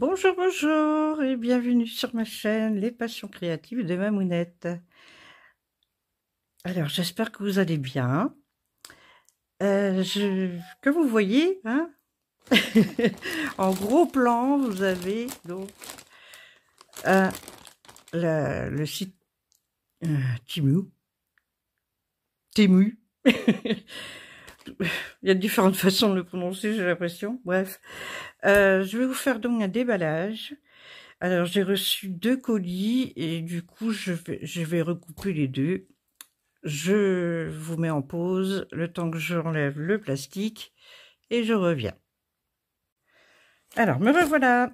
Bonjour, bonjour et bienvenue sur ma chaîne Les Passions Créatives de Mamounette. Alors, j'espère que vous allez bien. Que vous voyez, hein, en gros plan, vous avez donc le site Temu. Temu. Il y a différentes façons de le prononcer, j'ai l'impression. Bref, je vais vous faire donc un déballage. Alors, j'ai reçu 2 colis et du coup, je vais recouper les deux. Je vous mets en pause le temps que j'enlève le plastique et je reviens. Alors, me revoilà.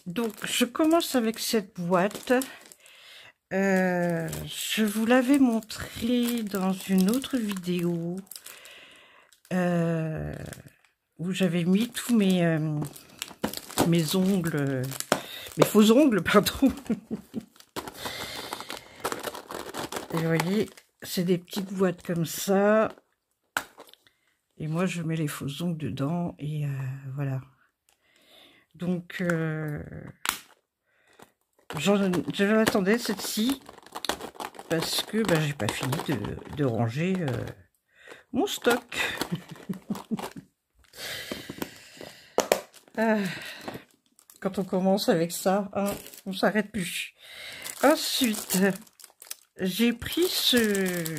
Donc, je commence avec cette boîte. Je vous l'avais montré dans une autre vidéo où j'avais mis tous mes ongles, mes faux ongles, pardon. Et vous voyez, c'est des petites boîtes comme ça. Et moi, je mets les faux ongles dedans et voilà. Donc, je l'attendais cette-ci parce que j'ai pas fini de ranger mon stock. Quand on commence avec ça, hein, on s'arrête plus. Ensuite, j'ai pris ce...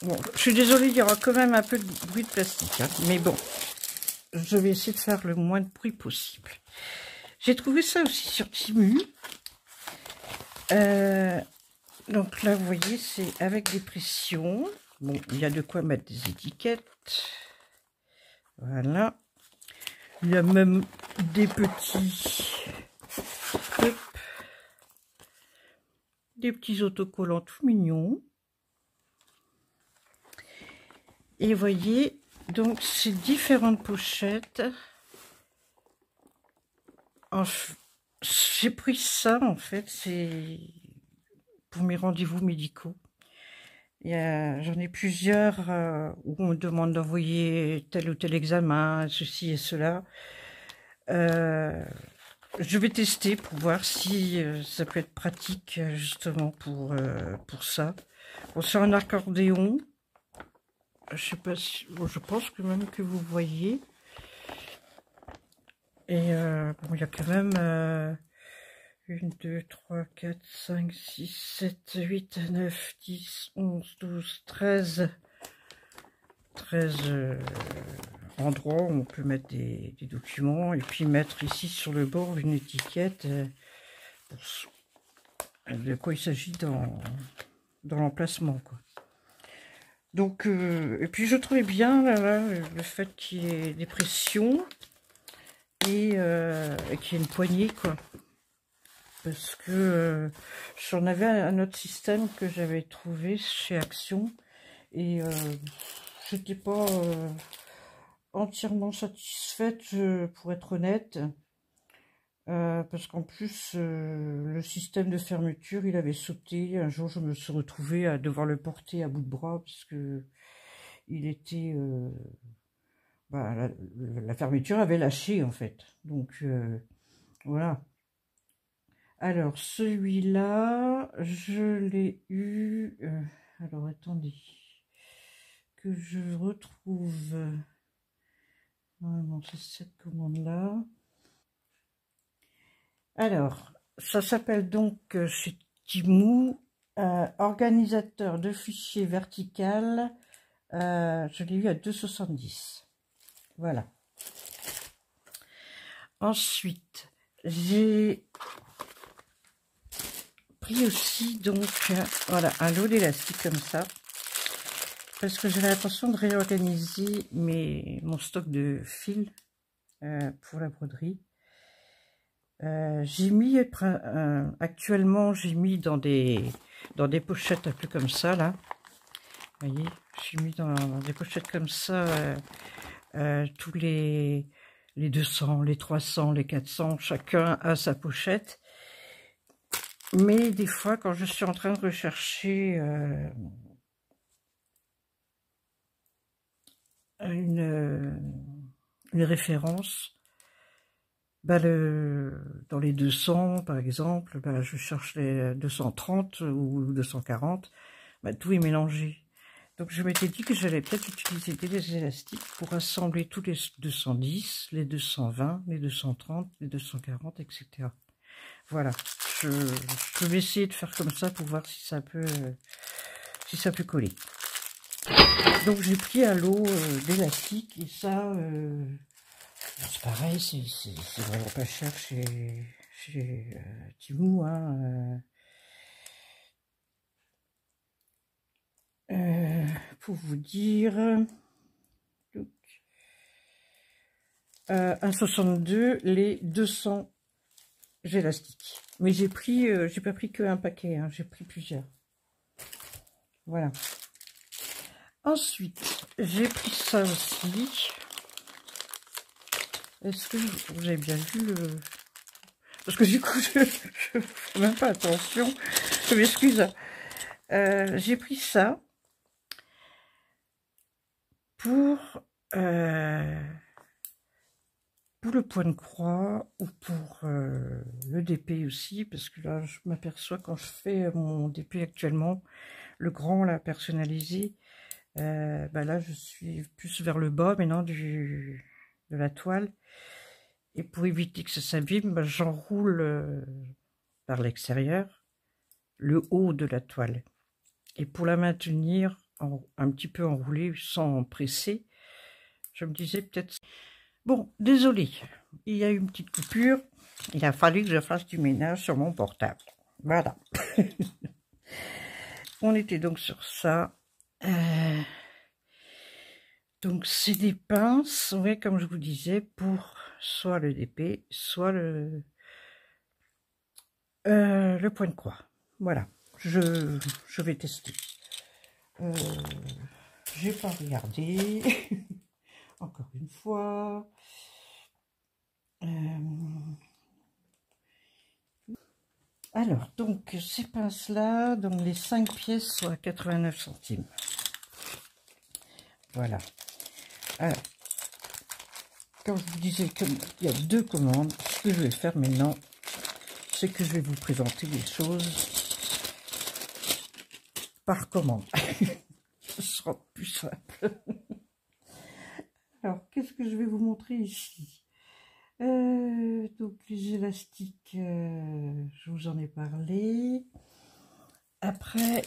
Bon, je suis désolée, il y aura quand même un peu de bruit de plastique, hein, mais bon, je vais essayer de faire le moins de bruit possible. J'ai trouvé ça aussi sur Temu. Donc là, vous voyez, c'est avec des pressions. Bon, il y a de quoi mettre des étiquettes. Voilà. Il y a même des petits... Hop, des petits autocollants tout mignons. Et vous voyez, donc, ces différentes pochettes. J'ai pris ça, en fait, c'est pour mes rendez-vous médicaux. J'en ai plusieurs où on me demande d'envoyer tel ou tel examen, ceci et cela. Je vais tester pour voir si ça peut être pratique justement pour ça. Bon, c'est un accordéon. Je sais pas si... Bon, je pense que même que vous voyez. Et bon, il y a quand même 1, 2, 3, 4, 5, 6, 7, 8, 9, 10, 11, 12, 13 endroits où on peut mettre des documents et puis mettre ici sur le bord une étiquette de quoi il s'agit dans l'emplacement, quoi. Donc, et puis je trouvais bien là, le fait qu'il y ait des pressions et qu'il y ait une poignée, quoi. Parce que j'en avais un autre système que j'avais trouvé chez Action et j'étais pas entièrement satisfaite, pour être honnête. Parce qu'en plus, le système de fermeture, il avait sauté. Un jour, je me suis retrouvée à devoir le porter à bout de bras parce que il était... la fermeture avait lâché, en fait. Donc, voilà. Alors, celui-là, je l'ai eu... alors, attendez. Que je retrouve... non, c'est cette commande-là. Alors, ça s'appelle donc chez Temu, organisateur de fichiers vertical. Je l'ai eu à 2,70 €. Voilà. Ensuite, j'ai pris aussi donc voilà un lot d'élastique comme ça parce que j'avais l'intention de réorganiser mon stock de fils pour la broderie. J'ai mis actuellement j'ai mis dans des pochettes un peu comme ça là. Vous voyez, j'ai mis dans des pochettes comme ça tous les 200, les 300, les 400, chacun a sa pochette. Mais des fois, quand je suis en train de rechercher une une référence, bah dans les 200 par exemple, bah je cherche les 230 ou 240, bah tout est mélangé. Donc je m'étais dit que j'allais peut-être utiliser des élastiques pour assembler tous les 210, les 220, les 230, les 240, etc. Voilà, je vais essayer de faire comme ça pour voir si ça peut coller. Donc j'ai pris un lot d'élastique et ça, c'est pareil, c'est vraiment pas cher chez Temu, hein. Pour vous dire, 1,62 les 200 élastiques. Mais j'ai pas pris qu'un paquet, hein, j'ai pris plusieurs. Voilà. Ensuite, j'ai pris ça aussi. Est-ce que vous avez bien vu le... Parce que du coup, je fais même pas attention. Je m'excuse. J'ai pris ça pour le point de croix ou pour le DP aussi, parce que là, je m'aperçois quand je fais mon DP actuellement, le grand, là, personnalisé, bah là, je suis plus vers le bas maintenant de la toile. Et pour éviter que ça s'abîme, bah, j'enroule par l'extérieur le haut de la toile. Et pour la maintenir un petit peu enroulée sans presser, je me disais peut-être... Bon, désolé, il y a eu une petite coupure. Il a fallu que je fasse du ménage sur mon portable. Voilà. On était donc sur ça. Donc c'est des pinces, ouais, comme je vous disais, pour soit le DP, soit le point de croix. Voilà, je vais tester. J'ai pas regardé. Encore une fois. Alors, donc, ces pinces-là, donc les 5 pièces sont à 89 centimes. Voilà. Alors, comme je vous disais, il y a 2 commandes, ce que je vais faire maintenant, c'est que je vais vous présenter les choses par commande. Ce sera plus simple. Alors, qu'est-ce que je vais vous montrer ici? Donc, les élastiques, je vous en ai parlé. Après,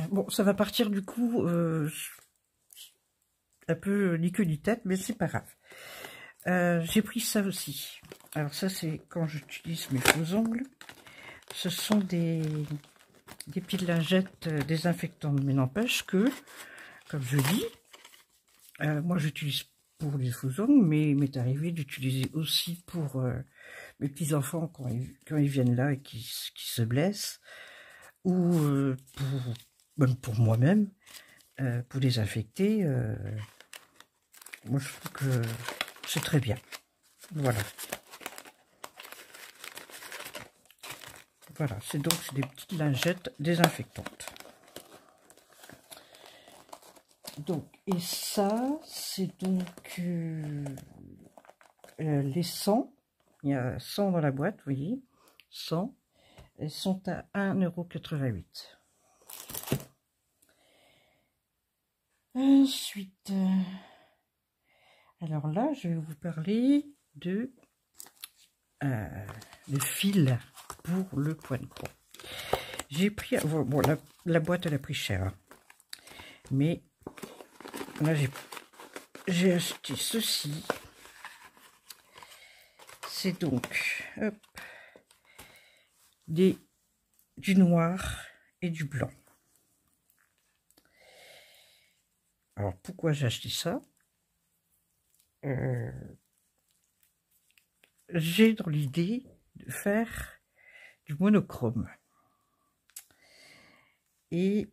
bon, ça va partir du coup un peu ni queue ni tête, mais c'est pas grave. J'ai pris ça aussi. Alors ça, c'est quand j'utilise mes faux ongles. Ce sont des petites lingettes désinfectantes, mais n'empêche que, comme je dis, moi j'utilise pour les faux ongles, mais il m'est arrivé d'utiliser aussi pour mes petits-enfants quand ils viennent là et qui se blessent, ou même pour moi-même, pour désinfecter. Moi je trouve que c'est très bien. Voilà. Voilà, c'est donc des petites lingettes désinfectantes. Donc, et ça, c'est donc les 100. Il y a 100 dans la boîte, vous voyez. 100. Elles sont à 1,88 €. Ensuite, alors là, je vais vous parler de fil pour le point de croix. J'ai pris, bon, la boîte elle a pris cher, hein. Mais là j'ai acheté ceci. C'est donc hop, du noir et du blanc. Alors pourquoi j'ai acheté ça? J'ai dans l'idée de faire du monochrome. Et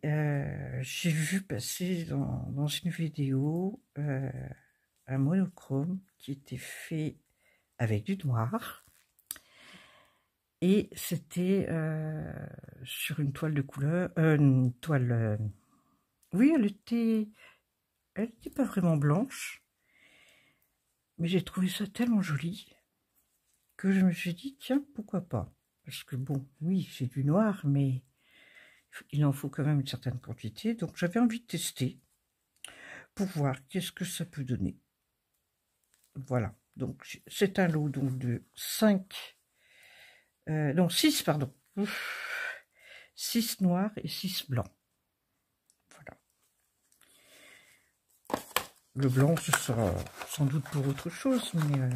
j'ai vu passer dans une vidéo un monochrome qui était fait avec du noir. Et c'était sur une toile de couleur, une toile... oui, elle était pas vraiment blanche. Mais j'ai trouvé ça tellement joli que je me suis dit, tiens, pourquoi pas? Parce que bon, oui, c'est du noir, mais il en faut quand même une certaine quantité. Donc j'avais envie de tester pour voir qu'est-ce que ça peut donner. Voilà, donc c'est un lot donc de 5, non 6 pardon, 6 noirs et 6 blancs. Voilà. Le blanc ce sera sans doute pour autre chose, mais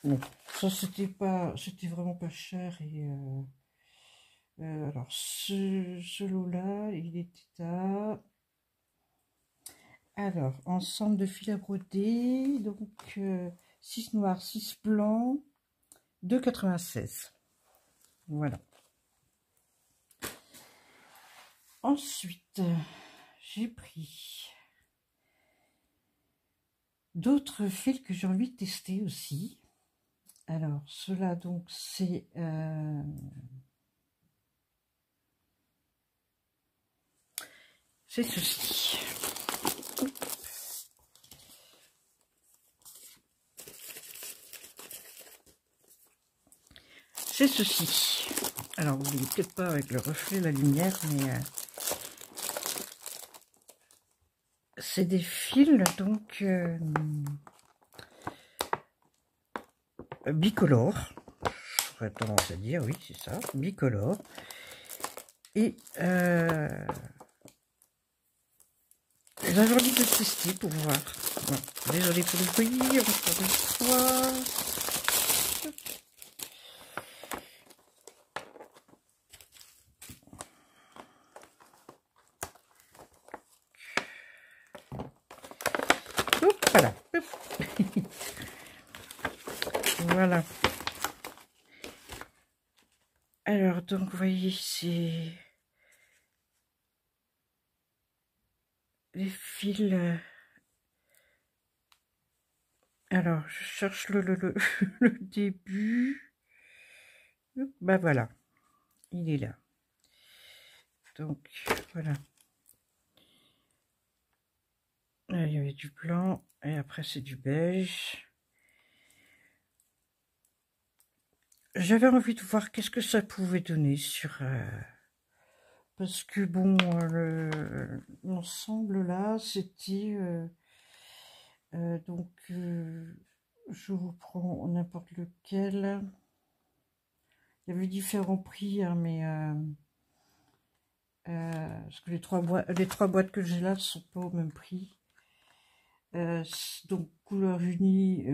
bon, ça c'était vraiment pas cher et alors ce lot là il était à... Alors, ensemble de fil à broder, donc 6 noirs, 6 blancs, 2,96. Voilà. Ensuite, j'ai pris d'autres fils que j'ai envie de tester aussi. Alors, cela donc c'est... c'est ceci. C'est ceci. Alors, vous ne voyez peut-être pas avec le reflet, la lumière, mais c'est des fils, donc, bicolores. J'aurais tendance à dire, oui, c'est ça, bicolores. Et j'avais envie de tester pour voir. Bon, désolée pour le bruit, encore une fois. Voilà. Voilà. Alors, donc, vous voyez, c'est les fils. Alors, je cherche le début. Bah voilà, il est là. Donc, voilà. Là, il y avait du blanc, et après c'est du beige. J'avais envie de voir qu'est-ce que ça pouvait donner sur... parce que bon, l'ensemble là, c'était... donc, je vous prends n'importe lequel. Il y avait différents prix, hein, mais... parce que les trois boîtes que j'ai là ne sont pas au même prix. Donc couleur unie,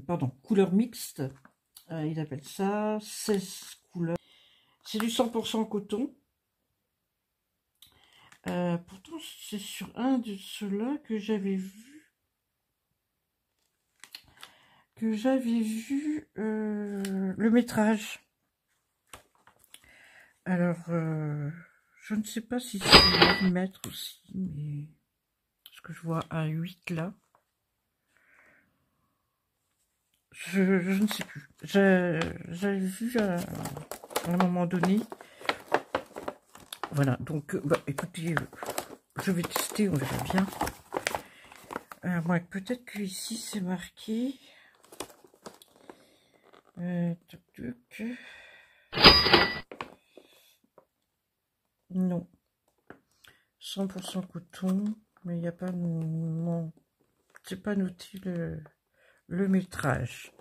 pardon, couleur mixte, il appelle ça, 16 couleurs. C'est du 100% coton. Pourtant, c'est sur un de ceux-là que j'avais vu. Le métrage. Alors, je ne sais pas si c'est 1 mètre aussi, mais... Parce que je vois un 8 là. Je ne sais plus. J'avais vu à un moment donné. Voilà, donc, bah, écoutez, je vais tester, on verra bien. Moi, peut-être que ici c'est marqué. Toc, toc. Non. 100% coton, mais il n'y a pas... Non, c'est pas noté le métrage.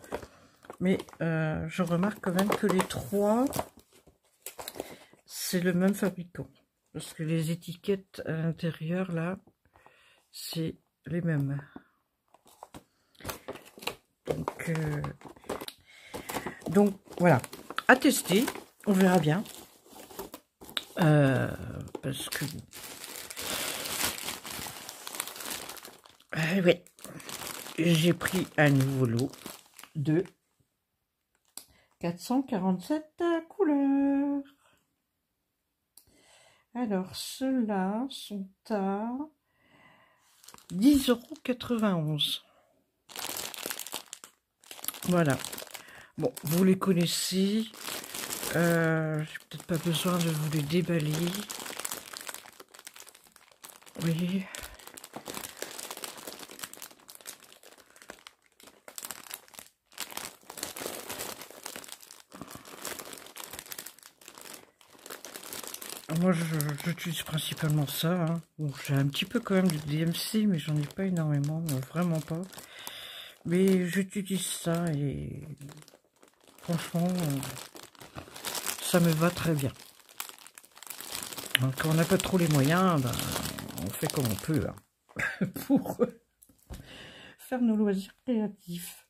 Mais je remarque quand même que les trois, c'est le même fabricant. Parce que les étiquettes à l'intérieur, là, c'est les mêmes. Donc voilà, à tester, on verra bien. Parce que... oui, j'ai pris un nouveau lot de 447 couleurs. Alors, ceux-là sont à 10,91 €. Voilà. Bon, vous les connaissez. J'ai peut-être pas besoin de vous les déballer. Oui. moi, j'utilise principalement ça. Hein. Bon, j'ai un petit peu quand même de DMC, mais j'en ai pas énormément, vraiment pas. Mais j'utilise ça et franchement, ça me va très bien. Donc, quand on n'a pas trop les moyens, ben, on fait comme on peut hein, pour faire nos loisirs créatifs.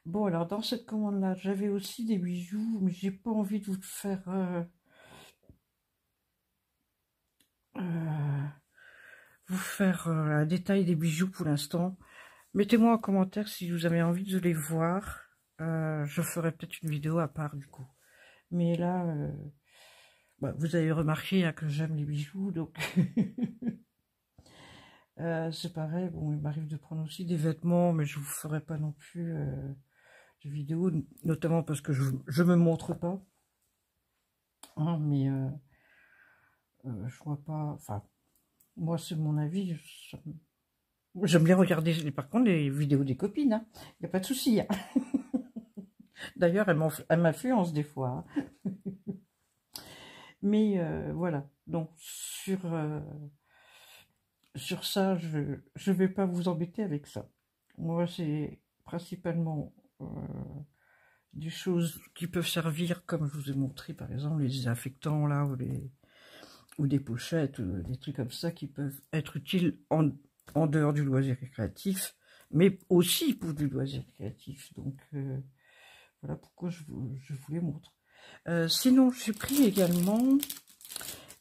Bon, alors dans cette commande-là, j'avais aussi des bijoux, mais j'ai pas envie de vous faire un détail des bijoux pour l'instant. Mettez-moi en commentaire si vous avez envie de les voir. Je ferai peut-être une vidéo à part du coup. Mais là, bah, vous avez remarqué hein, que j'aime les bijoux, donc c'est pareil. Bon, il m'arrive de prendre aussi des vêtements, mais je vous ferai pas non plus de vidéos, notamment parce que je me montre pas. Hein, mais je vois pas. Enfin, moi c'est mon avis. J'aime bien regarder, par contre, les vidéos des copines. Hein. Il n'y a pas de souci. Hein. D'ailleurs, elle m'influence des fois. Hein. Mais voilà. Donc, sur ça, je vais pas vous embêter avec ça. Moi, c'est principalement des choses qui peuvent servir, comme je vous ai montré, par exemple, les désinfectants, là, ou des pochettes, des trucs comme ça, qui peuvent être utiles en dehors du loisir récréatif, mais aussi pour du loisir créatif. Donc, voilà pourquoi je vous les montre. Sinon, j'ai pris également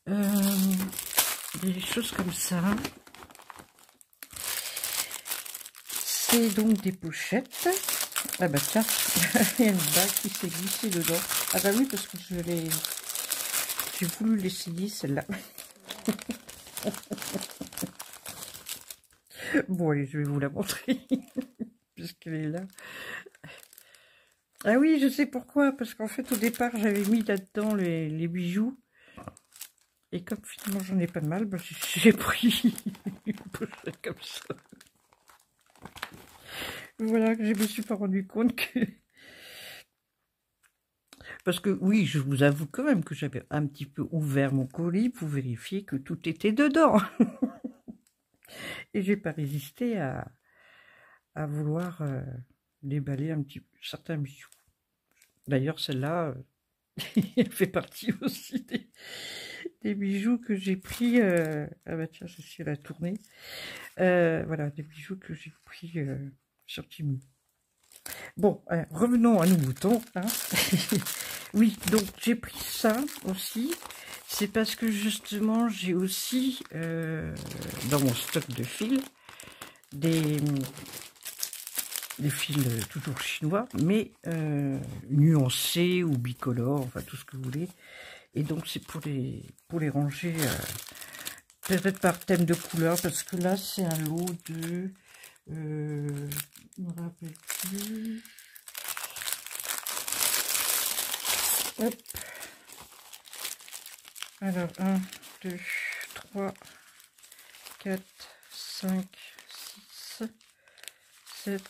des choses comme ça. C'est donc des pochettes. Ah bah tiens, il y a une bague qui s'est glissée dedans. Ah bah oui, parce que j'ai voulu l'essayer celle-là. Bon allez, je vais vous la montrer, puisqu'elle est là. Ah oui, je sais pourquoi, parce qu'en fait au départ j'avais mis là-dedans les bijoux. Et comme finalement j'en ai pas de mal, bah, j'ai pris une pochette comme ça. Voilà, que je me suis pas rendu compte que... Parce que oui, je vous avoue quand même que j'avais un petit peu ouvert mon colis pour vérifier que tout était dedans. Et j'ai pas résisté à vouloir déballer un petit peu certains bijoux. D'ailleurs, celle-là, elle fait partie aussi des bijoux que j'ai pris. Ah bah tiens, ceci elle a tourné. Voilà, des bijoux que j'ai pris sur Temu. Bon, revenons à nos moutons. Hein. Oui, donc j'ai pris ça aussi. C'est parce que justement, j'ai aussi dans mon stock de fils des fils toujours chinois, mais nuancés ou bicolores, enfin tout ce que vous voulez. Et donc c'est pour les ranger peut-être par thème de couleur, parce que là c'est un lot de... je me rappelle plus... Hop. Alors, 1, 2, 3, 4, 5, 6, 7,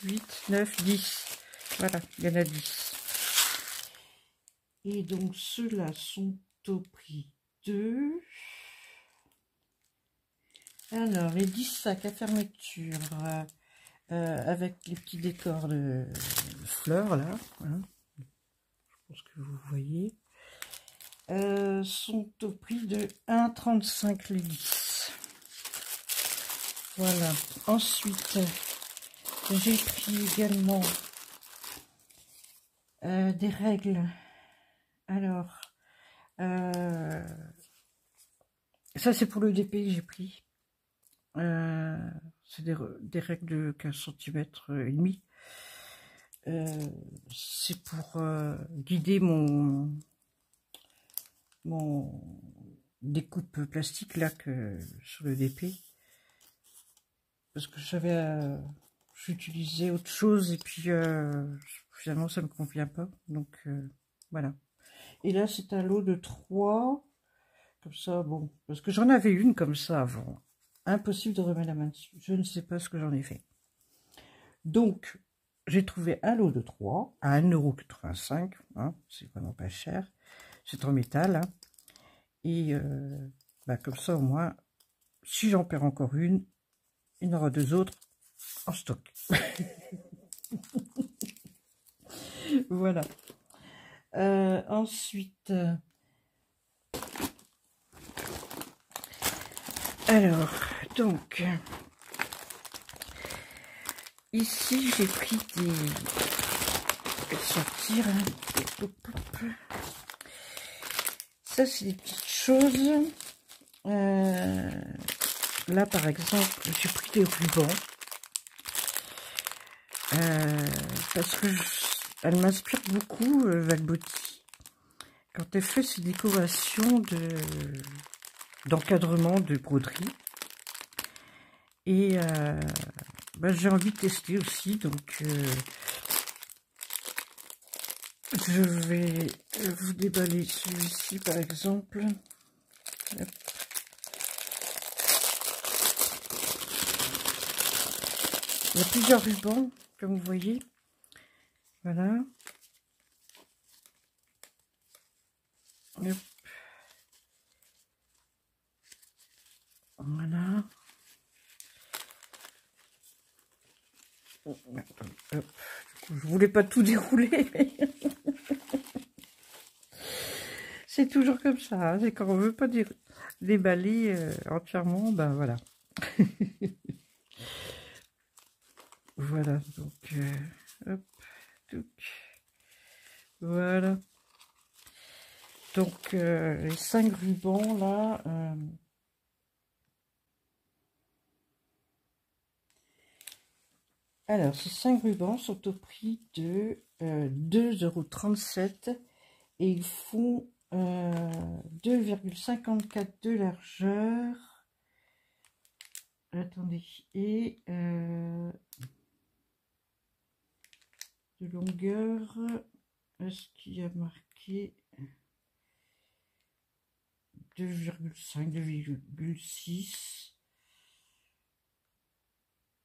8, 9, 10. Voilà, il y en a 10. Et donc, ceux-là sont au prix de... Alors, les 10 sacs à fermeture avec les petits décors de fleurs, là. Hein. Je pense que vous voyez. Sont au prix de 1,35 les 10. Voilà. Ensuite, j'ai pris également des règles. Alors, ça c'est pour le DP que j'ai pris. C'est des règles de 15 cm et demi. C'est pour guider mon découpe plastique là sur le DP, parce que j'utilisais autre chose et puis finalement ça me convient pas, donc voilà. Et là c'est un lot de 3 comme ça. Bon, parce que j'en avais une comme ça avant, impossible de remettre la main dessus, je ne sais pas ce que j'en ai fait. Donc j'ai trouvé un lot de 3 à 1,85 €, hein, c'est vraiment pas cher, c'est en métal, hein. Et comme ça, au moins, si j'en perds encore une, il y en aura 2 autres en stock. Voilà. Ensuite, alors, donc, ici, j'ai pris des... Je vais sortir. Hein. Ça, c'est des petites choses. Là, par exemple, j'ai pris des rubans. Parce que elle m'inspire beaucoup, Valbotti. Quand elle fait ses décorations d'encadrement de broderie. Et j'ai envie de tester aussi, donc je vais vous déballer celui-ci par exemple. Hop. Il y a plusieurs rubans, comme vous voyez. Voilà. Hop. Voilà. Hop. Du coup, je voulais pas tout dérouler. C'est toujours comme ça. Hein. C'est quand on veut pas déballer entièrement, ben voilà. Voilà, donc hop, touc. Voilà. Donc les 5 rubans là. Alors, ces 5 rubans sont au prix de 2,37 € et ils font 2,54 de largeur. Attendez, et de longueur, est-ce qu'il y a marqué 2,5, 2,6?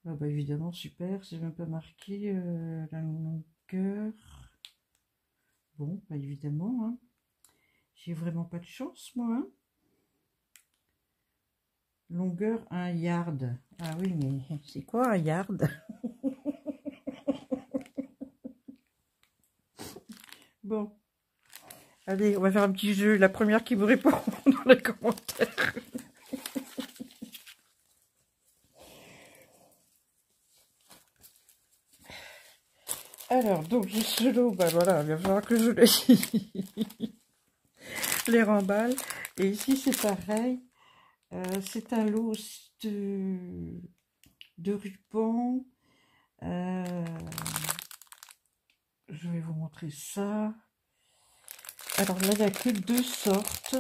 Ah bah évidemment, super, c'est même pas marqué la longueur. Bon, bah évidemment, hein. J'ai vraiment pas de chance, moi. Hein. Longueur 1 yard. Ah oui, mais c'est quoi un yard? Bon. Allez, on va faire un petit jeu. La première qui me répond dans les commentaires. Alors, donc, j'ai ce lot. Bah voilà, il va falloir que je les remballe. Et ici, c'est pareil. C'est un lot de rubans. Je vais vous montrer ça. Alors là, il n'y a que 2 sortes.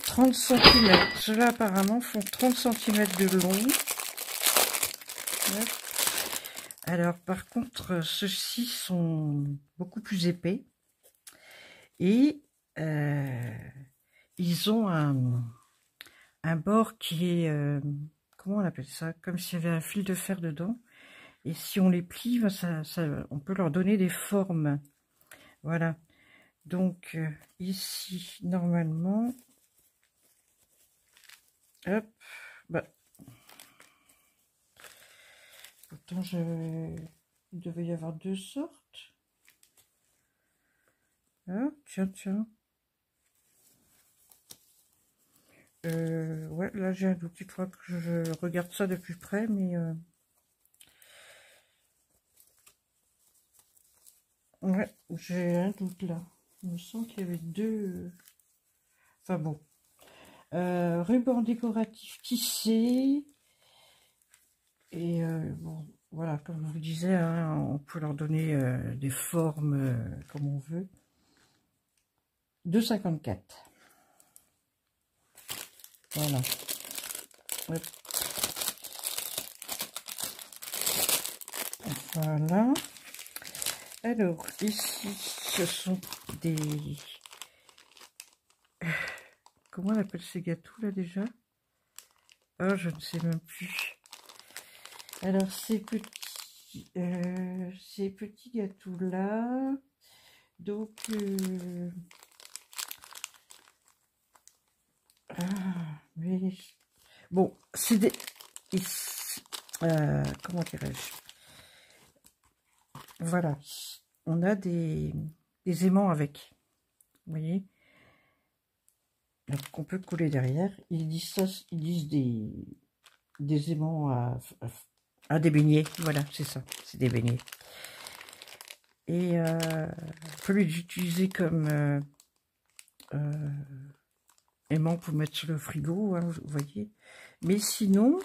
30 cm. Ceux-là, apparemment, font 30 cm de long. Hop. Alors, par contre, ceux-ci sont beaucoup plus épais. Et ils ont un bord qui est... comment on appelle ça? Comme s'il y avait un fil de fer dedans. Et si on les plie, on peut leur donner des formes. Voilà. Donc, ici, normalement... Hop. Bah. Pourtant, il devait y avoir 2 sortes. Ah, tiens. Ouais, là, j'ai un doute. Il faudra que je regarde ça de plus près, mais... Ouais, j'ai un doute là. Il me semble qu'il y avait 2... Enfin bon. Ruban décoratif tissé. Et bon, voilà, comme je vous disais, hein, on peut leur donner des formes comme on veut. 2,54. Voilà. Hop. Voilà. Alors, ici, ce sont des... Comment on appelle ces gâteaux là déjà? Ah, je ne sais même plus. Alors, ces petits gâteaux là, Donc, mais bon, c'est des... comment dirais-je? Voilà, on a des aimants avec, vous voyez, qu'on peut coller derrière. Ils disent ça, ils disent des aimants à des beignets. Voilà, c'est ça, c'est des beignets. Et on peut les utiliser comme aimants pour mettre sur le frigo, hein, vous voyez. Mais sinon,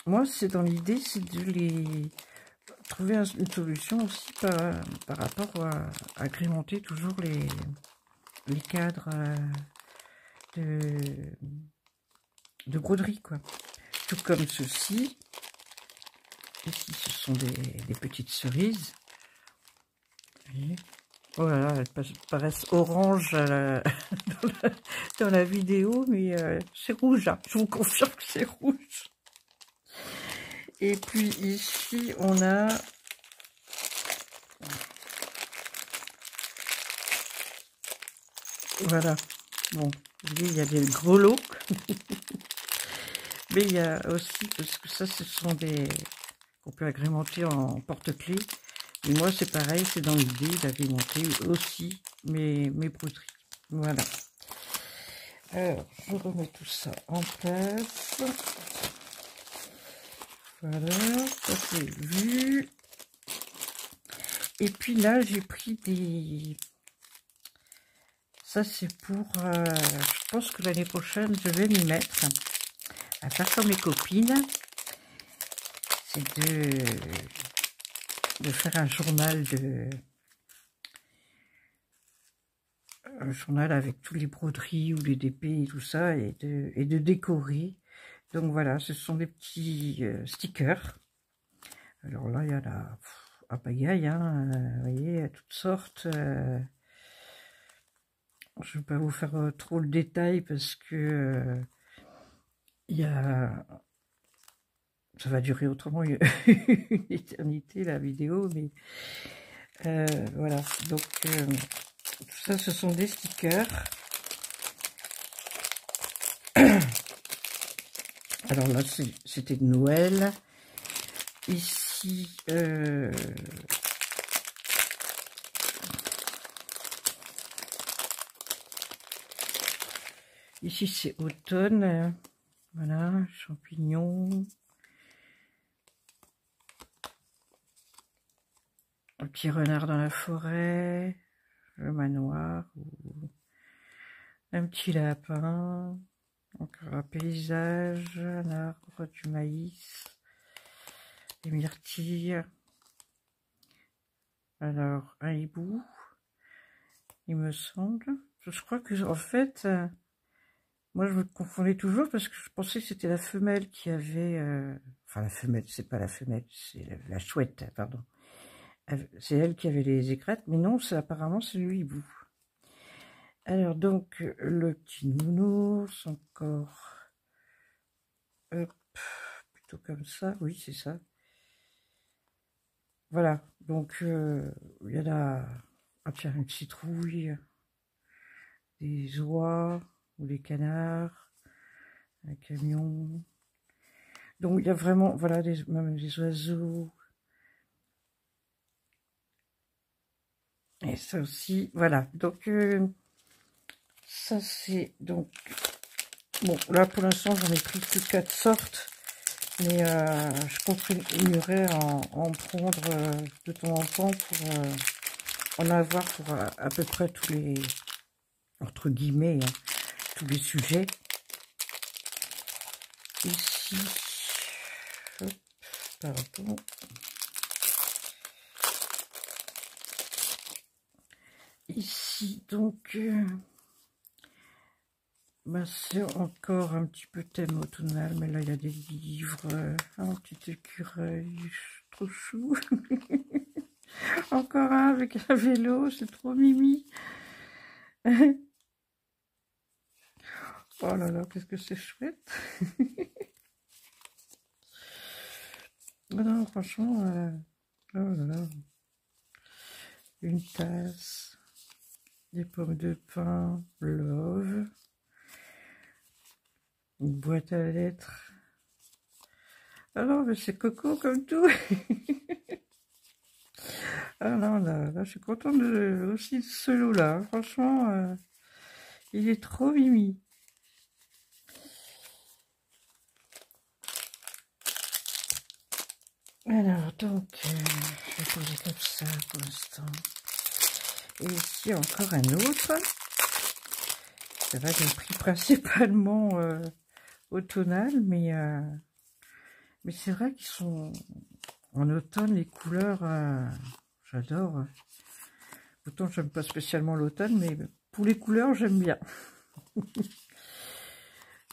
moi, c'est dans l'idée, c'est de les trouver une solution aussi par rapport à agrémenter toujours les cadres de broderie, quoi. Tout comme ceci. Ici, ce sont des petites cerises. Vous voyez, oh là là, elles paraissent orange dans la vidéo, mais c'est rouge, hein. Je vous confirme que c'est rouge. Et puis ici, on a... Voilà. Bon, vous voyez, il y a des gros lots. Mais il y a aussi, parce que ça, ce sont des... qu'on peut agrémenter en porte-clés. Et moi, c'est pareil, c'est dans l'idée d'agrémenter aussi mes broderies. Voilà. Alors, je remets tout ça en place. Voilà, ça c'est vu. Et puis là, j'ai pris des... Ça, c'est pour... je pense que l'année prochaine, je vais m'y mettre à faire comme mes copines. C'est de faire un journal avec tous les broderies ou les DP et tout ça, et de décorer. Donc voilà, ce sont des petits stickers. Alors là, il y a la pagaille, hein, vous voyez, à toutes sortes. Je ne vais pas vous faire trop le détail parce que il y a... Ça va durer autrement une éternité, la vidéo, mais voilà. Donc, tout ça, ce sont des stickers. Alors là, c'était de Noël. Ici, ici c'est automne. Voilà, champignons. Un petit renard dans la forêt. Le manoir. Un petit lapin. Encore un paysage. Un arbre, du maïs. Des myrtilles. Alors, un hibou, il me semble. Je crois que, en fait, moi je me confondais toujours parce que je pensais que c'était la femelle qui avait... enfin, la femelle, c'est pas la femelle, c'est la chouette, pardon. C'est elle qui avait les écrêtes, mais non, apparemment c'est le hibou. Alors, donc, le petit nounours, encore... Hop, plutôt comme ça, oui, c'est ça. Voilà, donc il y en a tiens, une citrouille, des oies ou des canards, un camion. Donc il y a vraiment, voilà, même des oiseaux. Et ça aussi, voilà. Donc ça c'est donc... Bon, là pour l'instant j'en ai pris que 4 sortes. Mais je continuerai à en prendre de temps en temps pour en avoir pour à peu près tous les, entre guillemets, hein, tous les sujets. Ici, hop, pardon. Ici, donc, bah, c'est encore un petit peu thème automnal, mais là, il y a des livres, un petit écureuil, trop chou. Encore un avec un vélo, c'est trop mimi. Oh là là, qu'est-ce que c'est chouette. Non, franchement, oh là là. une tasse, des pommes de pin, love, une boîte à lettres. Ah non, mais c'est coco comme tout. Ah non, là, je suis contente aussi de ce lot-là. Franchement, il est trop mimi. Alors, donc, je vais poser comme ça pour l'instant. Et ici, encore un autre. C'est vrai que j'ai pris principalement automnal, mais c'est vrai qu'ils sont en automne, les couleurs, j'adore. Autant j'aime pas spécialement l'automne, mais pour les couleurs, j'aime bien.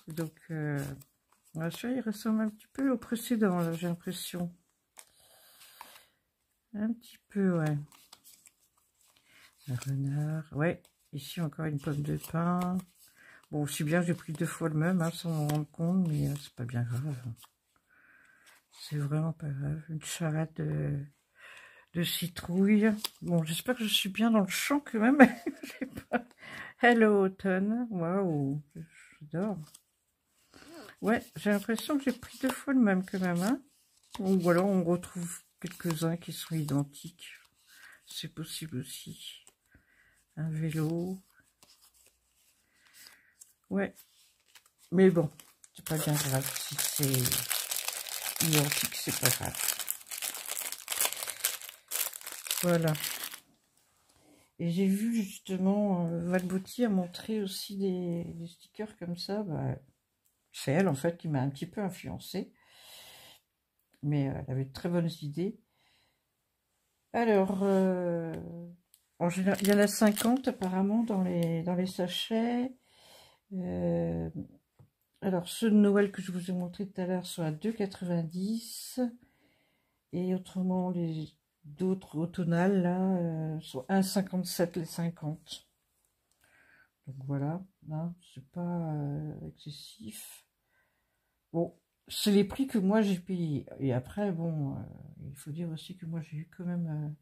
Donc, celui-là, il ressemble un petit peu au précédent, là, j'ai l'impression. Un petit peu, ouais. Un renard, ouais. Ici, encore une pomme de pin. Bon, aussi bien, j'ai pris 2 fois le même, hein, sans m'en rendre compte, mais c'est pas bien grave. C'est vraiment pas grave. Une charade de citrouille. Bon, j'espère que je suis bien dans le champ quand même. Hello Autumn. Waouh, j'adore. Ouais, j'ai l'impression que j'ai pris 2 fois le même quand même. Hein. Ou alors on retrouve quelques-uns qui sont identiques. C'est possible aussi. Un vélo. Ouais. Mais bon, c'est pas bien grave. Si c'est identique, c'est pas grave. Voilà. Et j'ai vu justement Valbauti a montré aussi des stickers comme ça. Bah, c'est elle en fait qui m'a un petit peu influencée. Mais elle avait de très bonnes idées. Alors, en général, il y en a 50 apparemment dans les sachets. Alors, ceux de Noël que je vous ai montré tout à l'heure sont à 2,90 €. Et autrement, les d'autres automnales, là, sont 1,57 € les 50. Donc voilà, hein, c'est pas excessif. Bon, c'est les prix que moi j'ai payés. Et après, bon, il faut dire aussi que moi j'ai eu quand même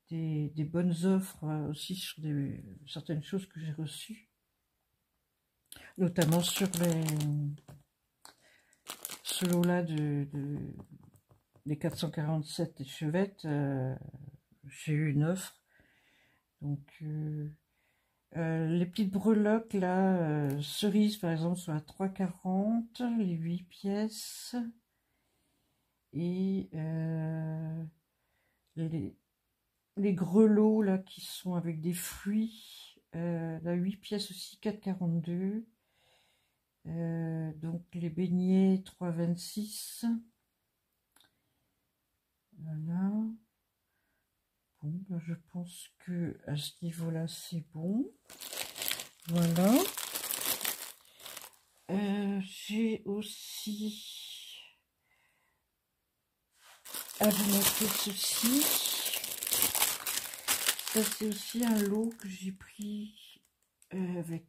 des bonnes offres aussi sur certaines choses que j'ai reçues. Notamment sur ce lot-là des 447 échevettes, j'ai eu une offre. Donc, les petites breloques, là, cerises par exemple, sont à 3,40 €, les 8 pièces. Et les grelots, là, qui sont avec des fruits, la 8 pièces aussi, 4,42 €. Donc, les beignets, 3,26 €. Voilà. Bon, ben, je pense que à ce niveau-là, c'est bon. Voilà. J'ai aussi à vous montrer ceci. Ça, c'est aussi un lot que j'ai pris avec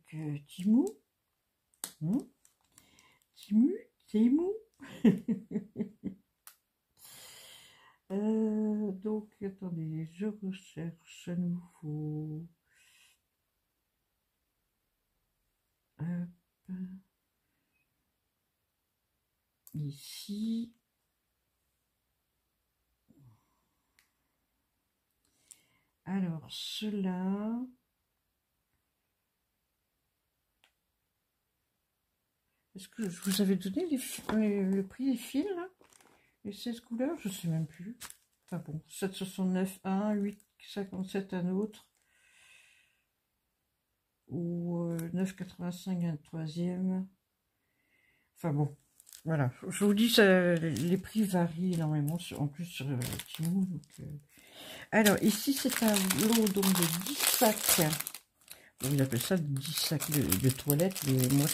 Timou. Timou. Donc, attendez, je recherche à nouveau. Hop. Ici. Alors, cela. Est-ce que je vous avais donné le prix des fils, là? Les 16 couleurs? Je ne sais même plus. Enfin bon, 7,69 un, 8,57 un autre. Ou 9,85 un troisième. Enfin bon, voilà. Je vous dis, ça, les prix varient énormément, en plus sur Temu. Alors, ici, c'est un lot donc, de 10 sacs. Bon, ils appellent ça 10 sacs de toilettes, mais moi,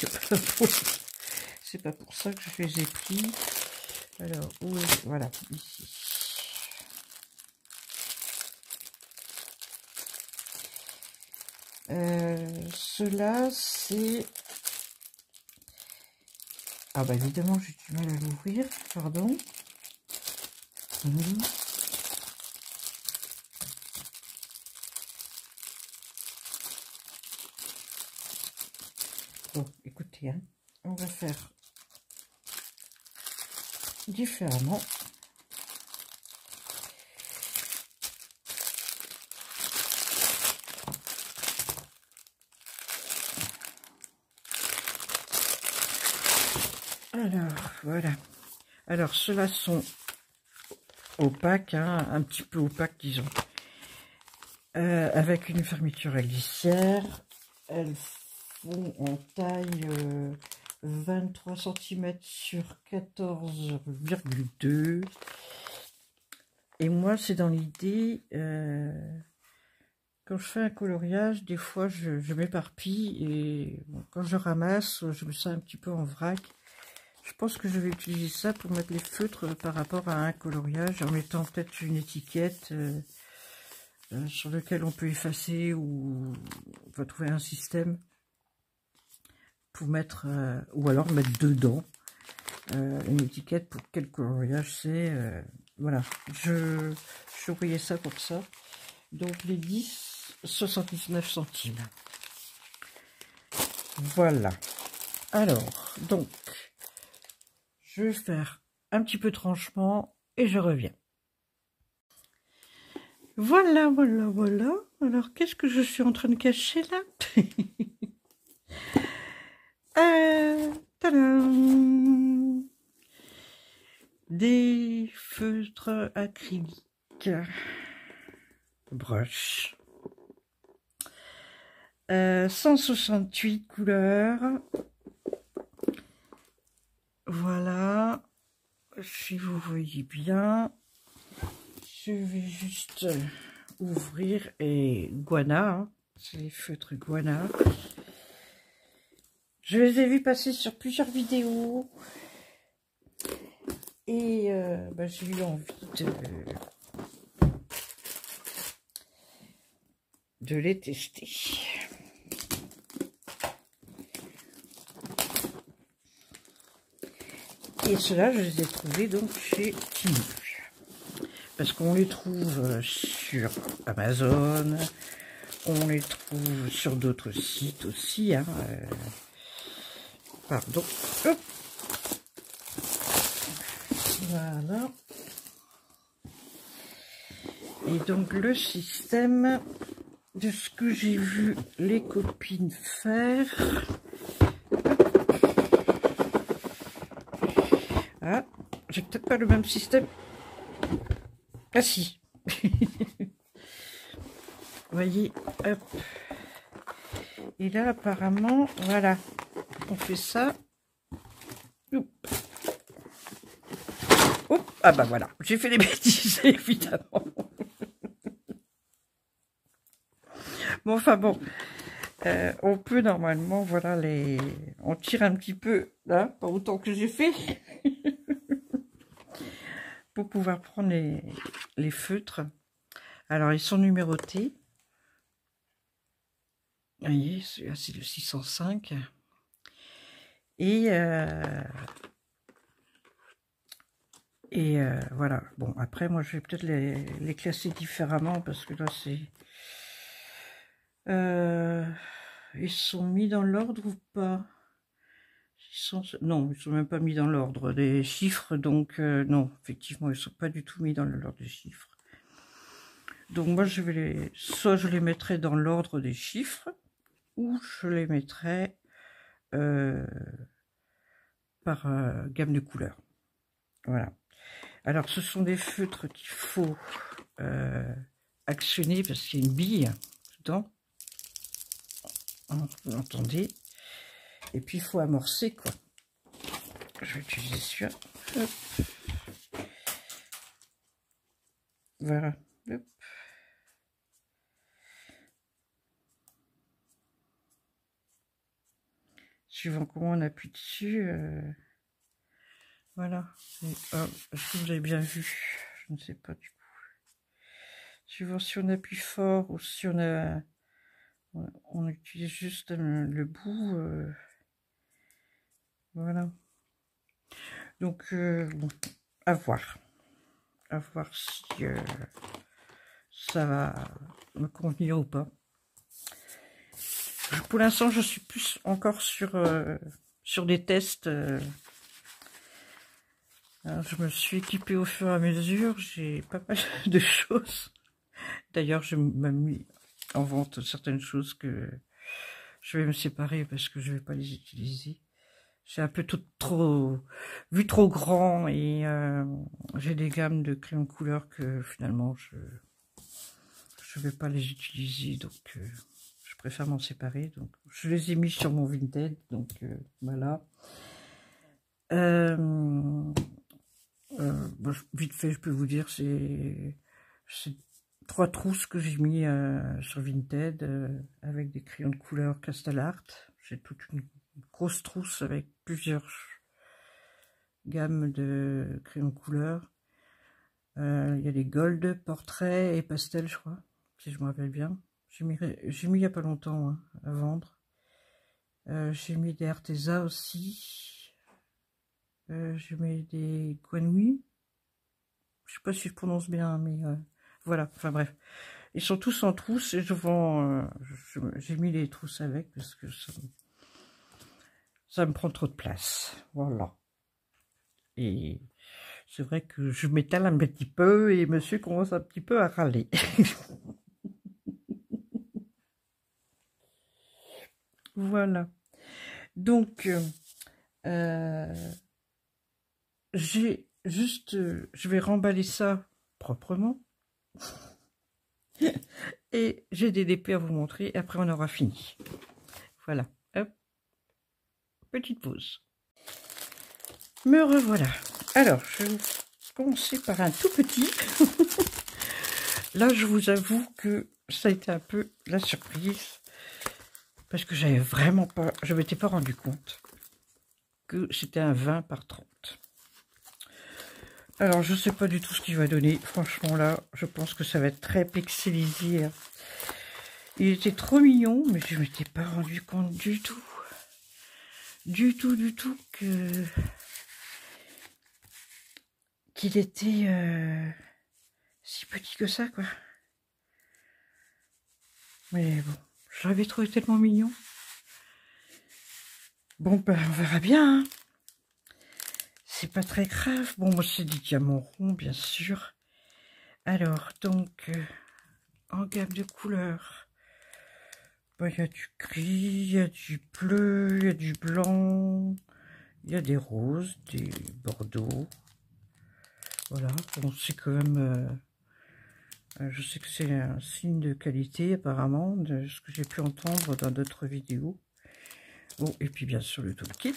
c'est pas pour ça que je les ai pris. Alors, voilà, ici. Cela, c'est... Ah bah évidemment, j'ai du mal à l'ouvrir, pardon. Bon, écoutez, hein, on va faire différemment. Alors, voilà. Alors, ceux-là sont opaques, hein, un petit peu opaques, disons. Avec une fermeture à glissière. Elles font en taille 23 cm sur 14,2. Et moi, c'est dans l'idée, quand je fais un coloriage, des fois, je m'éparpille. Et bon, quand je ramasse, je me sens un petit peu en vrac. Je pense que je vais utiliser ça pour mettre les feutres par rapport à un coloriage, en mettant peut-être une étiquette sur lequel on peut effacer, ou on va trouver un système pour mettre, ou alors mettre dedans une étiquette pour quel coloriage c'est. Voilà, je voyais ça pour ça. Donc les 10, 79 centimes. Voilà. Alors, donc, je vais faire un petit peu de tranchement et je reviens. Voilà, voilà, voilà. Alors, qu'est-ce que je suis en train de cacher là? Tadam! Des feutres acryliques. Brush. 168 couleurs. Voilà. Si vous voyez bien. Je vais juste ouvrir et Guana, hein, c'est les feutres Guana. Je les ai vus passer sur plusieurs vidéos et j'ai eu envie de les tester. Et ceux-là, je les ai trouvés donc chez Temu. Parce qu'on les trouve sur Amazon, on les trouve sur d'autres sites aussi. Hein, pardon. Hop. Voilà. Et donc le système de ce que j'ai vu les copines faire. Ah, j'ai peut-être pas le même système. Ah si. Vous voyez, hop. Et là, apparemment, voilà, on fait ça. Oup. Oup. Ah bah voilà, j'ai fait des bêtises, évidemment. Bon, enfin bon, on peut normalement, voilà, on tire un petit peu, là, pas autant que j'ai fait, pour pouvoir prendre les feutres. Alors, ils sont numérotés. Vous voyez, celui-là, c'est le 605. Et voilà. Bon, après, moi, je vais peut-être les classer différemment, parce que là, c'est... ils sont mis dans l'ordre ou pas? Non, ils sont même pas mis dans l'ordre des chiffres, donc non, effectivement, ils sont pas du tout mis dans l'ordre des chiffres. Donc moi, soit je les mettrai dans l'ordre des chiffres, ou je les mettrai par gamme de couleurs. Voilà. Alors, ce sont des feutres qu'il faut actionner parce qu'il y a une bille dedans. Vous entendez? Et puis, il faut amorcer, quoi. Je vais utiliser celui-là. Voilà. Hop. Suivant comment on appuie dessus. Voilà. Est-ce que vous avez bien vu? Je ne sais pas du coup. Suivant si on appuie fort ou si on utilise juste le bout. Voilà. Donc, bon, à voir. À voir si ça va me convenir ou pas. Pour l'instant, je suis plus encore sur des tests. Alors, je me suis équipée au fur et à mesure. J'ai pas mal de choses. D'ailleurs, je m'ai mis en vente certaines choses que je vais me séparer parce que je vais pas les utiliser. J'ai un peu vu trop grand et j'ai des gammes de crayons de couleur que finalement je vais pas les utiliser, donc je préfère m'en séparer. Donc je les ai mis sur mon Vinted, donc voilà. Vite fait, je peux vous dire, c'est 3 trousses que j'ai mis sur Vinted avec des crayons de couleur Castle Art. J'ai toute une grosse trousse avec plusieurs gammes de crayons de couleur. Il y a les gold, portrait et pastel, je crois, si je me rappelle bien. J'ai mis il n'y a pas longtemps hein, à vendre. J'ai mis des Arteza aussi. J'ai mis des Guanui. Je sais pas si je prononce bien, mais voilà. Enfin bref, ils sont tous en trousse et je vends. J'ai mis les trousses avec parce que ça me prend trop de place. Voilà. Et c'est vrai que je m'étale un petit peu et monsieur commence un petit peu à râler. Voilà. Donc, j'ai juste... je vais remballer ça proprement. Et j'ai des DP à vous montrer. Et après, on aura fini. Voilà. Hop. Petite pause. Me revoilà. Alors, je vais commencer par un tout petit. Là, je vous avoue que ça a été un peu la surprise. Parce que j'avais vraiment pas... Je m'étais pas rendu compte que c'était un 20 par 30. Alors, je sais pas du tout ce qu'il va donner. Franchement, là, je pense que ça va être très pixelisé. Il était trop mignon, mais je m'étais pas rendu compte du tout. Du tout qu'il était si petit que ça, quoi. Mais bon, je l'avais trouvé tellement mignon. Bon, ben, on verra bien, hein. C'est pas très grave. Bon, moi, c'est des diamants ronds, bien sûr. Alors, donc, en gamme de couleurs, ben, il y a du gris, il y a du bleu, il y a du blanc, il y a des roses, des bordeaux. Voilà, bon, c'est quand même... je sais que c'est un signe de qualité, apparemment, de ce que j'ai pu entendre dans d'autres vidéos. Bon, et puis, bien sûr, le toolkit.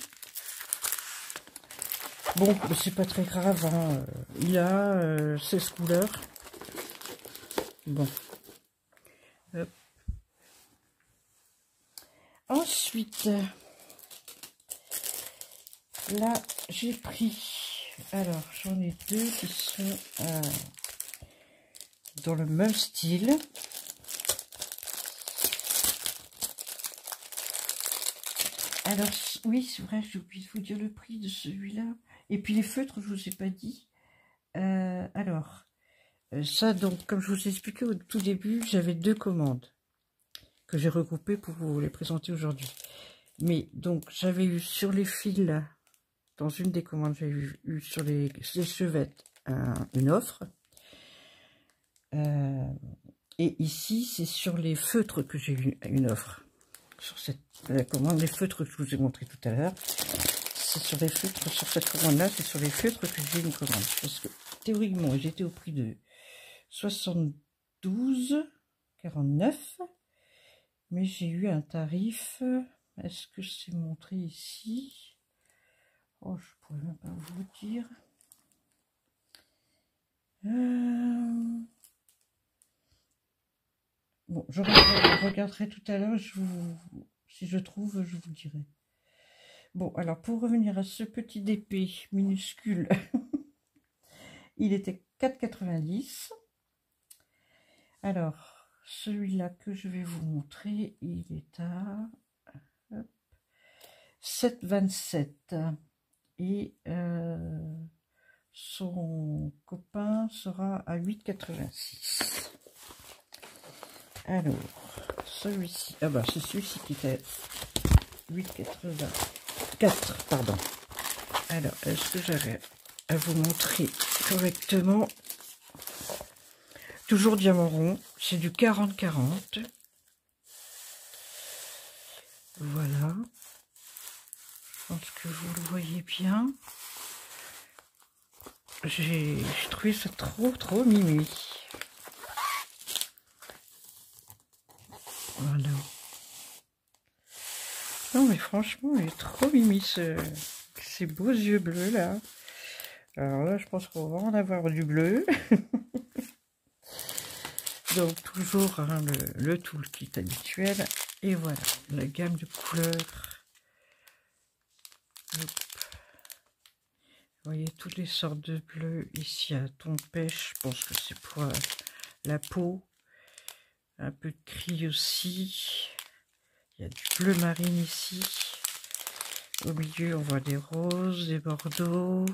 Bon, c'est pas très grave, hein. Il a 16 couleurs. Bon. Hop. Ensuite, là, j'ai pris... Alors, j'en ai deux qui sont dans le même style. Alors, oui, c'est vrai, j'ai oublié de vous dire le prix de celui-là. Et puis les feutres, je vous ai pas dit. Alors, ça, donc, comme je vous ai expliqué au tout début, j'avais 2 commandes que j'ai regroupées pour vous les présenter aujourd'hui. Mais, donc, j'avais eu sur les fils, dans une des commandes, j'avais eu sur les chevettes une offre. Et ici, c'est sur les feutres que j'ai eu une offre. Sur cette commande, les feutres que je vous ai montré tout à l'heure. C'est sur les feutres, sur cette commande-là, c'est sur les feutres que j'ai une commande. Parce que théoriquement, j'étais au prix de 72,49. Mais j'ai eu un tarif. Est-ce que c'est montré ici? Oh, je pourrais même pas vous dire. Bon, je regarderai tout à l'heure. Si je trouve, je vous dirai. Bon, alors pour revenir à ce petit DP minuscule, il était 4,90. Alors, celui-là que je vais vous montrer, il est à 7,27. Et son copain sera à 8,86. Alors, celui-ci. Ah bah c'est celui-ci qui était 8,84, pardon. Alors, est-ce que j'avais à vous montrer correctement? Toujours diamant rond, c'est du 40-40. Voilà. Je pense que vous le voyez bien. J'ai trouvé ça trop mimi. Voilà. Non mais franchement, il est trop mimi ces beaux yeux bleus là. Alors là, je pense qu'on va en avoir du bleu. Donc toujours hein, le toolkit habituel. Et voilà, la gamme de couleurs. Hop. Vous voyez toutes les sortes de bleus. Ici, à ton pêche, je pense que c'est pour la peau. Un peu de gris aussi. Il y a du bleu marine ici. Au milieu, on voit des roses, des bordeaux.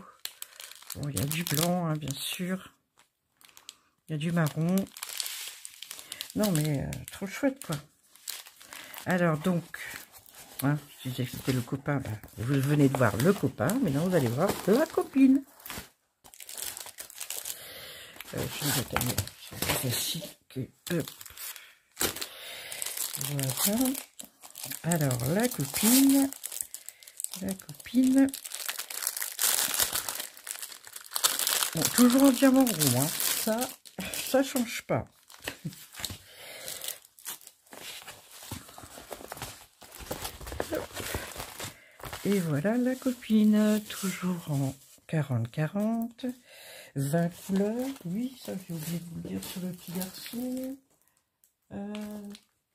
Bon, il y a du blanc, hein, bien sûr. Il y a du marron. Non, mais trop chouette, quoi. Alors, donc, hein, je disais que c'était le copain. Bah, vous venez de voir le copain, mais non, vous allez voir la copine. Je vais étaler. C'est plus facile que... Voilà. Alors, la copine... Bon, toujours en diamant rond, hein. Ça change pas. Et voilà la copine, toujours en 40-40, 20 couleurs. Oui, ça j'ai oublié de vous dire sur le petit garçon.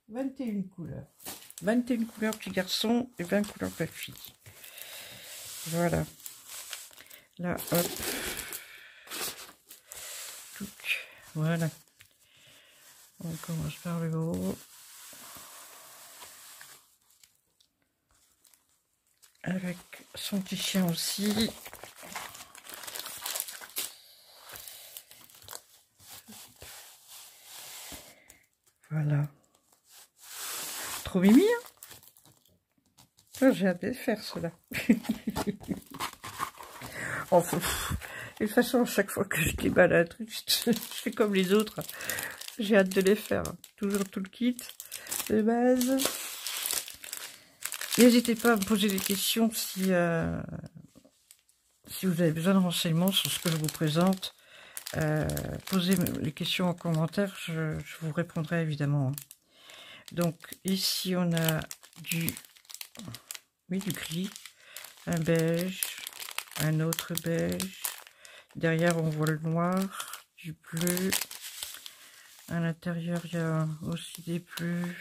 21 couleurs. 21 couleurs petit garçon et 20 couleurs la fille. Voilà. Là, hop. Voilà. On commence par le haut. Avec son petit chien aussi. Voilà. Trop mimi, hein? J'ai hâte de faire cela. Enfin, de toute façon, à chaque fois que je déballe un truc, je fais comme les autres. J'ai hâte de les faire. Toujours tout le kit de base. N'hésitez pas à me poser des questions si vous avez besoin de renseignements sur ce que je vous présente. Posez les questions en commentaire, je vous répondrai évidemment. Donc ici on a du gris, un beige, un autre beige. Derrière on voit le noir, du bleu. À l'intérieur il y a aussi des bleus.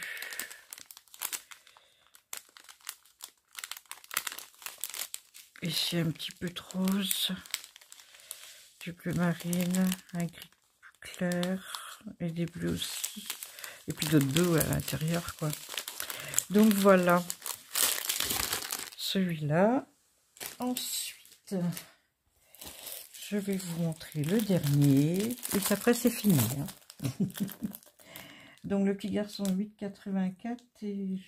Ici un petit peu de rose, du bleu marine, un gris clair et des bleus aussi. Et puis d'autres bleus à l'intérieur, quoi. Donc voilà, celui-là. Ensuite, je vais vous montrer le dernier. Et après, c'est fini. Hein. Donc le petit garçon 8,84 et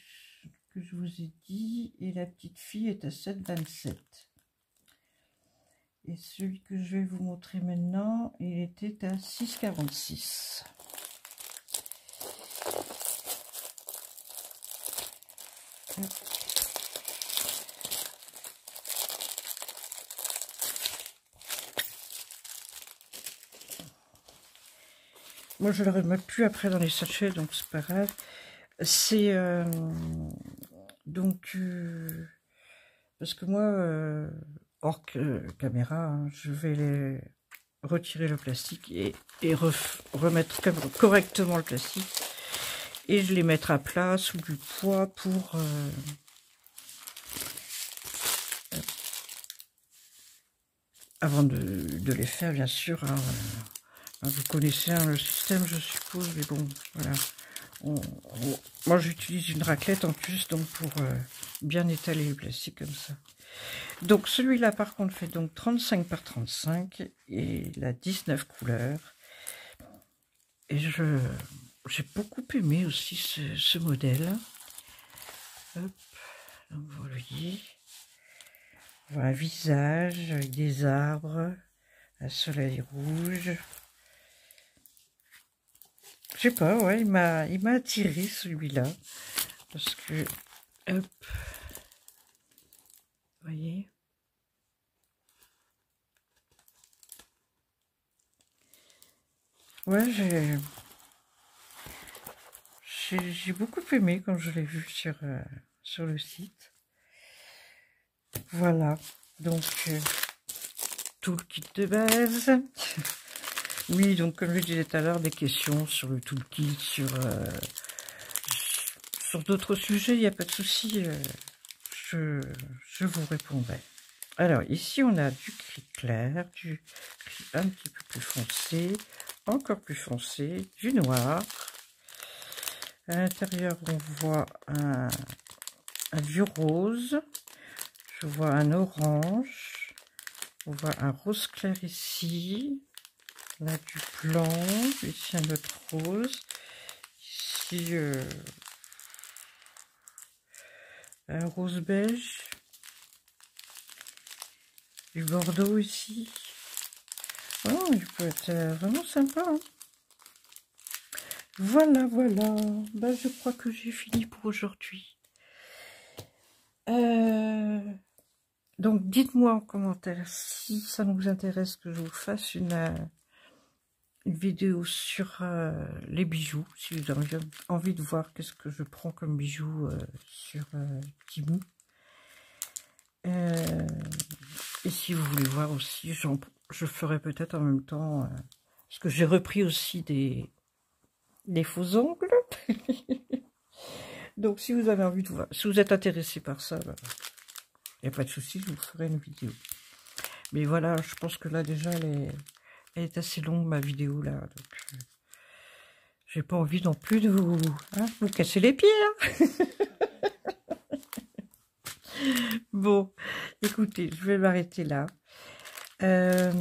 que je vous ai dit. Et la petite fille est à 7,27. Et celui que je vais vous montrer maintenant, il était à 6,46. Moi, je ne le remets plus après dans les sachets, donc c'est pas grave. C'est parce que moi, hors caméra, hein, je vais retirer le plastique et remettre correctement le plastique. Et je les mettre à plat sous du poids pour avant de les faire, bien sûr. Hein, vous connaissez hein, le système, je suppose, mais bon, voilà. Moi, j'utilise une raclette en plus, donc pour bien étaler le plastique comme ça. Donc, celui-là, par contre, fait donc 35 par 35 et il a 19 couleurs. Et j'ai beaucoup aimé aussi ce modèle. Hop, donc vous voyez. Voilà, un visage avec des arbres, un soleil rouge. Je sais pas, ouais, il m'a attiré celui-là. Parce que, hop, vous voyez. Ouais, j'ai beaucoup aimé quand je l'ai vu sur le site. Voilà, donc tout le kit de base. Oui, donc comme je disais tout à l'heure, des questions sur le toolkit, sur d'autres sujets, il n'y a pas de souci, je vous répondrai. Alors ici on a du gris clair, du gris un petit peu plus foncé, encore plus foncé, du noir. À l'intérieur on voit un vieux rose, je vois un orange, on voit un rose clair ici, là du blanc, ici un autre rose, ici un rose beige, du bordeaux ici. Oh, il peut être vraiment sympa. Hein. Voilà, voilà. Ben, je crois que j'ai fini pour aujourd'hui. Donc, dites-moi en commentaire si ça vous intéresse que je vous fasse une vidéo sur les bijoux. Si vous avez envie de voir qu'est-ce que je prends comme bijoux sur Temu. Et si vous voulez voir aussi, je ferai peut-être en même temps, parce que j'ai repris aussi des faux ongles. Donc si vous avez envie de voir, si vous êtes intéressé par ça, il n'y a pas de souci, je vous ferai une vidéo. Mais voilà, je pense que là déjà, elle est assez longue ma vidéo là. Donc j'ai pas envie non plus de vous casser les pieds. Hein. Bon, écoutez, je vais m'arrêter là. Je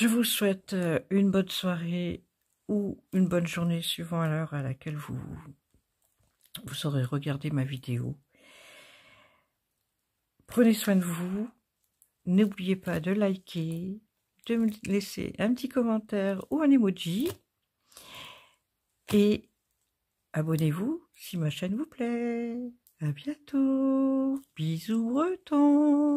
vous souhaite une bonne soirée ou une bonne journée suivant à l'heure à laquelle vous aurez regardé ma vidéo. Prenez soin de vous. N'oubliez pas de liker, de me laisser un petit commentaire ou un emoji. Et abonnez-vous si ma chaîne vous plaît. À bientôt. Bisous bretons.